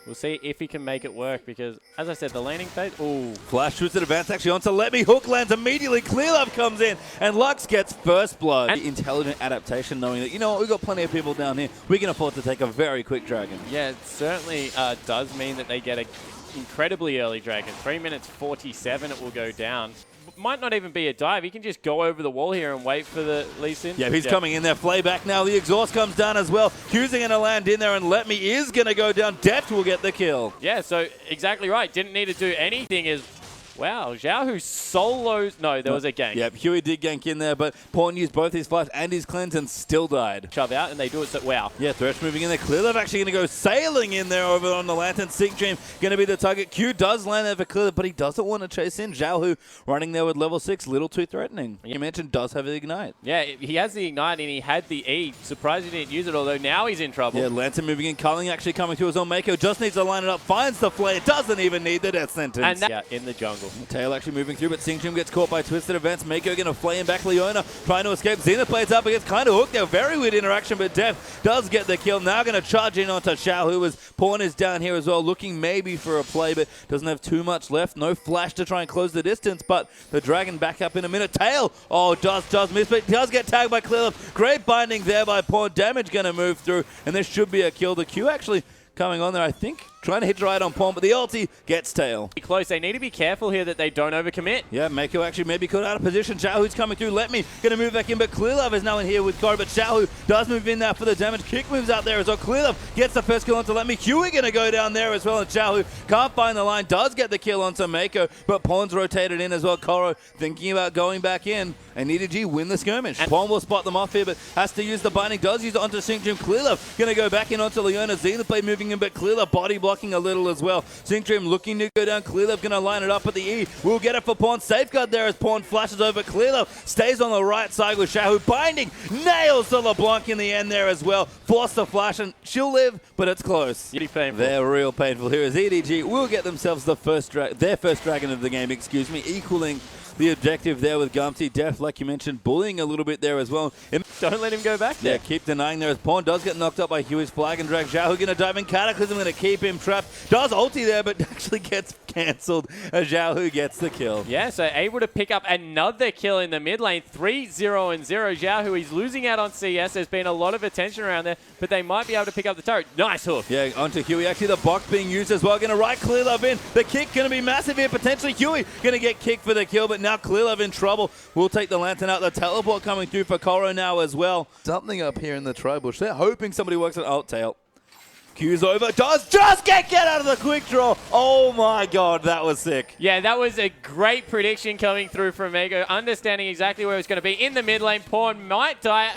We'll see if he can make it work because, as I said, the laning phase. Ooh. Flash shoots at advance actually onto LetMe. Hook lands immediately. clearlove comes in and Lux gets first blood. And intelligent adaptation, knowing that, you know what, we've got plenty of people down here. We can afford to take a very quick dragon. Yeah, it certainly does mean that they get an incredibly early dragon. 3 minutes 47 it will go down. Might not even be a dive. He can just go over the wall here and wait for the Lucian. Yeah, he's coming in there. Flay back now. The exhaust comes down as well. Q's going to land in there, and LetMe is going to go down. Deft will get the kill. Yeah, so exactly right. Didn't need to do anything. Wow, xiaohu solos. No, there was a gank. Yep, Huey did gank in there, but Pawn used both his flash and his cleanse and still died. Shove out, and they do it so, wow. Yeah, Thresh moving in there. clearlove actually going to go sailing in there over on the Lantern. sinkDream going to be the target. Q does land there for clearlove, but he doesn't want to chase in. xiaohu running there with level 6, little too threatening. You mentioned does have the ignite. Yeah, he has the ignite, and he had the E. Surprised he didn't use it, although now he's in trouble. Yeah, Lantern moving in. Culling actually coming through as well. Meiko just needs to line it up, finds the flare, doesn't even need the death sentence. And yeah, in the jungle. Tail actually moving through, but sinkDream gets caught by twisted events. Meiko going to flay him back. Leona trying to escape. Zenith plays up against kind of hooked there. Very weird interaction, but Deft does get the kill. Now going to charge in onto xiaohu as Pawn is down here as well, looking maybe for a play, but doesn't have too much left. No flash to try and close the distance, but the dragon back up in a minute. Tail, oh, does miss, but does get tagged by clearlove. Great binding there by Pawn. Damage going to move through, and there should be a kill. The Q actually coming on there, I think. Trying to hit right on Pawn, but the ulti gets tail. Close. They need to be careful here that they don't overcommit. Yeah, Meiko actually maybe caught out of position. xiaohu's coming through. LetMe going to move back in, but clearlove is now in here with koroi, but xiaohu does move in there for the damage. Kick moves out there as well. clearlove gets the first kill onto LetMe. Huey going to go down there as well, and xiaohu can't find the line. Does get the kill onto Meiko, but Pawn's rotated in as well. koroi thinking about going back in, and EDG win the skirmish. And Pawn will spot them off here, but has to use the binding. Does use it onto sinkDream. clearlove going to go back in onto Leona. Zenith blade moving in, but clearlove body blocking a little as well. sinkDream looking to go down. clearlove going to line it up at the E. We'll get it for Pawn. Safeguard there as Pawn flashes over. clearlove stays on the right side with xiaohu. Binding nails the LeBlanc in the end there as well. Force the flash, and she'll live, but it's close. Really painful. They're real painful here as EDG will get themselves their first dragon of the game, equaling the objective there with Gamtee. Deft, like you mentioned, bullying a little bit there as well. Don't let him go back there. Yeah, keep denying there as Pawn does get knocked up by Huey's flag and drag. xiaohu going to dive in. Cataclysm going to keep him trapped. Does ulti there, but actually gets cancelled as xiaohu gets the kill. Yeah, so able to pick up another kill in the mid lane. 3-0 and 0. xiaohu, he's losing out on CS. There's been a lot of attention around there, but they might be able to pick up the turret. Nice hook. Yeah, onto Huey. Actually, the box being used as well. Going to right clearlove in. The kick going to be massive here. Potentially Huey going to get kicked for the kill, but now clearlove in trouble. We'll take the lantern out. The teleport coming through for koroi now as well. Something up here in the tri-bush. They're hoping somebody works on alt tail. Q's over. Does just get out of the quick draw. Oh my god, that was sick. Yeah, that was a great prediction coming through from Meiko, understanding exactly where it was going to be. In the mid lane, Pawn might die.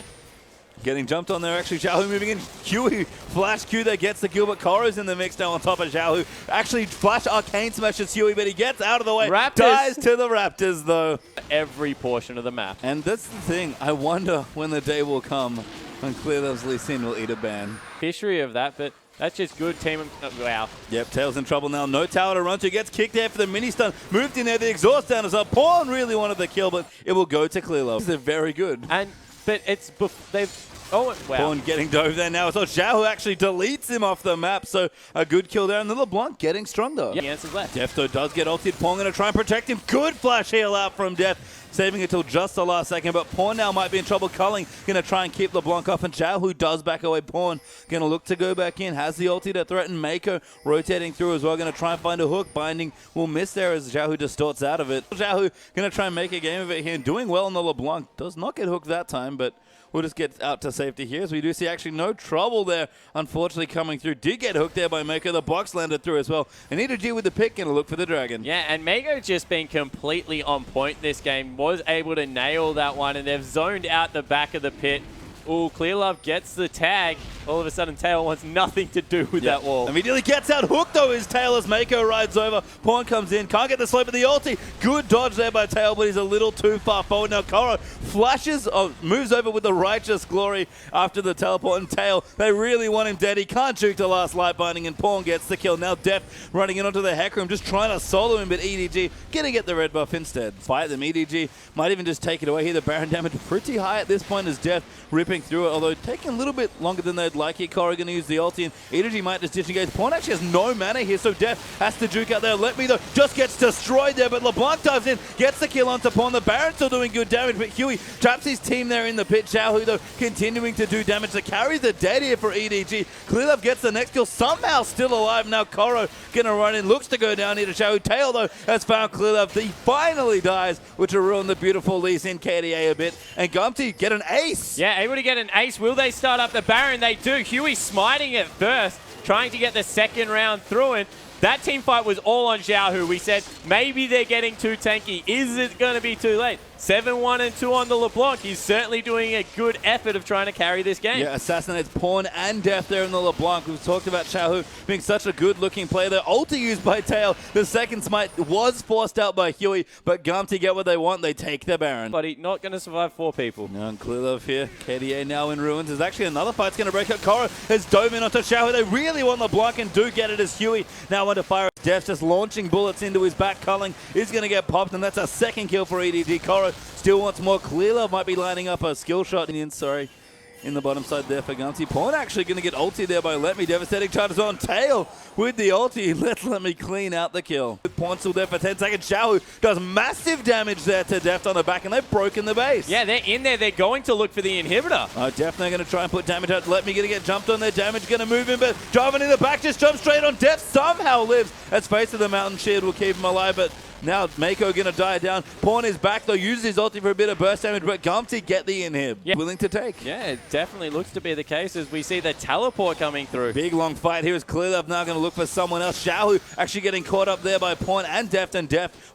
Getting jumped on there, actually. xiaohu moving in. Huey, flash Q there, gets the kill, but koroi's in the mix now on top of xiaohu. Actually, flash arcane smashes Huey, but he gets out of the way. Raptors. Dies to the Raptors, though. Every portion of the map. And that's the thing. I wonder when the day will come when clearlove's Lucian will eat a ban. History of that, but that's just good team. Wow. Yep, Tail's in trouble now. No tower to run to. Gets kicked there for the mini stun. Moved in there. The exhaust down as well. Pawn really wanted the kill, but it will go to clearlove. They're very good. But it's they've. Oh, wow. Pawn getting dove there now. So xiaohu actually deletes him off the map. So a good kill there. And the LeBlanc getting stronger. Yeah, the answer's left. Defto does get ulted. Pawn going to try and protect him. Good flash heal out from Deft. Saving it till just the last second. But Pawn now might be in trouble. Culling going to try and keep LeBlanc off. And xiaohu does back away. Pawn going to look to go back in. Has the ulti to threaten. Meiko rotating through as well. Going to try and find a hook. Binding will miss there as xiaohu distorts out of it. xiaohu going to try and make a game of it here. Doing well on the LeBlanc. Does not get hooked that time, but we'll just get out to safety here. So we do see actually no trouble there, unfortunately, coming through. Did get hooked there by Meiko. The box landed through as well. And EDG with the pick and a look for the dragon. Yeah, and Meiko just been completely on point this game. Was able to nail that one, and they've zoned out the back of the pit. Ooh, clearlove gets the tag. All of a sudden, Tail wants nothing to do with that wall. Immediately gets out hooked though his Tail as Meiko rides over. Pawn comes in, can't get the slope of the ulti. Good dodge there by Tail, but he's a little too far forward. Now koroi flashes, moves over with the righteous glory after the teleport, and Tail, they really want him dead. He can't juke the last light binding, and Pawn gets the kill. Now Deft running in onto the Hecarim, just trying to solo him, but EDG gonna get the red buff instead. Fight them. EDG might even just take it away here. The Baron damage pretty high at this point as Deft ripping through it, although taking a little bit longer than they'd would like it. Koroi going to use the ulti, and EDG might just disengage. Pawn actually has no mana here, so Deft has to juke out there. LetMe, though, just gets destroyed there, but LeBlanc dives in, gets the kill onto Pawn. The Baron still doing good damage, but Huey traps his team there in the pit. xiaohu, though, continuing to do damage. The carries are dead here for EDG. clearlove gets the next kill, somehow still alive. Now Koroi going to run in, looks to go down here to xiaohu. Tail, though, has found clearlove. He finally dies, which will ruin the beautiful Lee-Sin KDA a bit. And Gamtee get an ace. Yeah, able to get an ace. Will they start up the Baron? They do. Huey smiting it first, trying to get the second round through, and that team fight was all on xiaohu. We said maybe they're getting too tanky. Is it going to be too late? 7-1 and 2 on the LeBlanc. He's certainly doing a good effort of trying to carry this game. Yeah, assassinates Pawn and Deft there in the LeBlanc. We've talked about xiaohu being such a good-looking player. The ulti used by Tail. The second smite was forced out by Huey, but Gamtee get what they want. They take the Baron. But he's not going to survive 4 people. No, and clearlove here. KDA now in ruins. There's actually another fight's going to break up. Koroi has dove in onto xiaohu. They really want LeBlanc and do get it as Huey now under fire. Deft just launching bullets into his back. Culling is going to get popped, and that's a second kill for EDG. Koroi still wants more. clearlove might be lining up a skill shot in the bottom side there for Gamtee. Pawn actually going to get ulti there by LetMe. Devastating charges on Tail with the ulti. Let's LetMe clean out the kill. Pawn still there for 10 seconds. xiaohu does massive damage there to Deft on the back, and they've broken the base. Yeah, they're in there. They're going to look for the inhibitor. Definitely going to try and put damage out. LetMe going to get jumped on there. Damage going to move in, but Jarvan in the back just jumps straight on. Deft somehow lives as face of the mountain shield will keep him alive, but now Meiko going to die down. Pawn is back though, uses his ulti for a bit of burst damage, but Gamtee get the inhib. Yeah. Willing to take. Yeah, it definitely looks to be the case as we see the teleport coming through. Big long fight here as clearlove now going to look for someone else. xiaohu actually getting caught up there by Pawn and Deft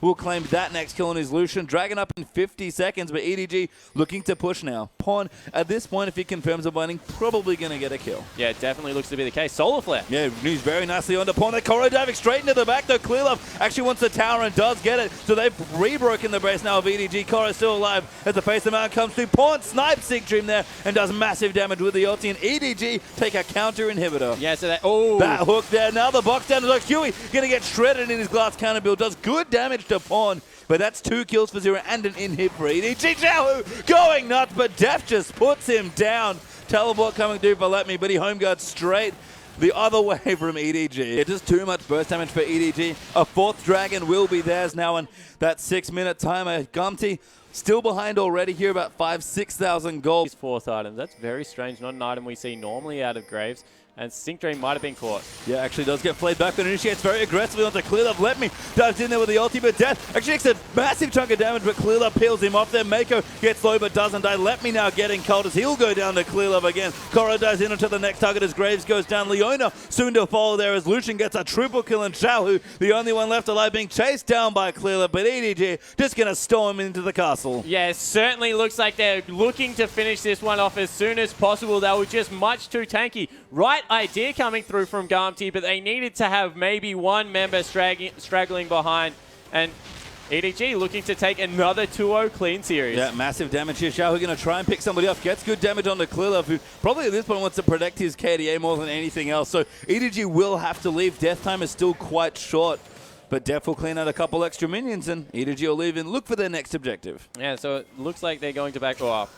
will claim that next kill on his Lucian. Dragon up in 50 seconds, but EDG looking to push now. Pawn, at this point, if he confirms a binding, probably going to get a kill. Yeah, it definitely looks to be the case. Solar Flare. Yeah, moves very nicely onto Pawn. The Koroi diving straight into the back though. clearlove actually wants the tower and does get it, so they've re-broken the base now of EDG. Koroi still alive as the face of the mountain comes through. Pawn snipes sinkDream there and does massive damage with the ulti, and EDG take a counter inhibitor. Yeah, so that that hook there. Now the box down is like Huey gonna get shredded in his glass counter build. Does good damage to Pawn, but that's 2 kills for 0 and an inhib for EDG. xiaohu going nuts, but Deft just puts him down. Teleport coming through for LetMe, but he home guards straight the other way from EDG. It's just too much burst damage for EDG. A 4th dragon will be theirs now, and that 6-minute timer. Gamtee still behind already here, about 5,000-6,000 gold. These 4th items, that's very strange. Not an item we see normally out of Graves. And sinkDream might have been caught. Yeah, actually does get played back, but initiates very aggressively onto clearlove. LetMe dives in there with the ulti, but Death actually takes a massive chunk of damage, but clearlove peels him off there. Meiko gets low but doesn't die. LetMe now getting cold as he'll go down to clearlove again. Koroi dives in onto the next target as Graves goes down. Leona soon to follow there as Lucian gets a triple kill, and xiaohu, the only one left alive, being chased down by clearlove, but EDG just going to storm into the castle. Yeah, it certainly looks like they're looking to finish this one off as soon as possible. They were just much too tanky. Right idea coming through from Gamtee, but they needed to have maybe one member straggling behind, and EDG looking to take another 2-0 clean series. Yeah, massive damage here. xiaohu going to try and pick somebody off. Gets good damage onto clearlove, who probably at this point wants to protect his KDA more than anything else. So EDG will have to leave. Death time is still quite short, but Def will clean out a couple extra minions, and EDG will leave and look for their next objective. Yeah, so it looks like they're going to back off.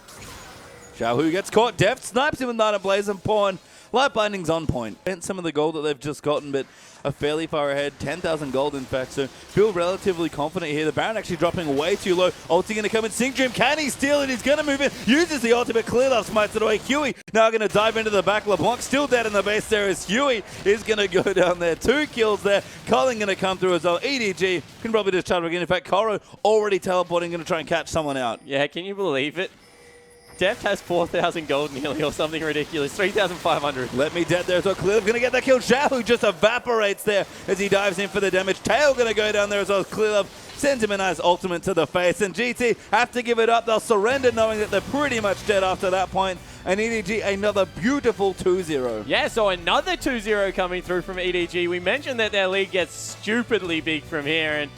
xiaohu gets caught. Deft snipes him with Night Ablaze, and Pawn. Light Binding's on point. Spent some of the gold that they've just gotten, but are fairly far ahead. 10,000 gold, in fact, so feel relatively confident here. The Baron actually dropping way too low. Ulti going to come in. sinkDream, can he steal it? He's going to move in. Uses the ultimate. clearlove smites it away. Huey now going to dive into the back. LeBlanc still dead in the base there as Huey is going to go down there. 2 kills there. Culling going to come through as well. EDG can probably just charge again. In fact, Koroi already teleporting, going to try and catch someone out. Yeah, can you believe it? Deft has 4,000 gold nearly or something ridiculous. 3,500. LetMe dead there as well. clearlove going to get that kill. xiaohu just evaporates there as he dives in for the damage. Tail going to go down there as well. clearlove sends him a nice ultimate to the face. And GT have to give it up. They'll surrender knowing that they're pretty much dead after that point. And EDG another beautiful 2-0. Yeah, so another 2-0 coming through from EDG. We mentioned that their lead gets stupidly big from here, and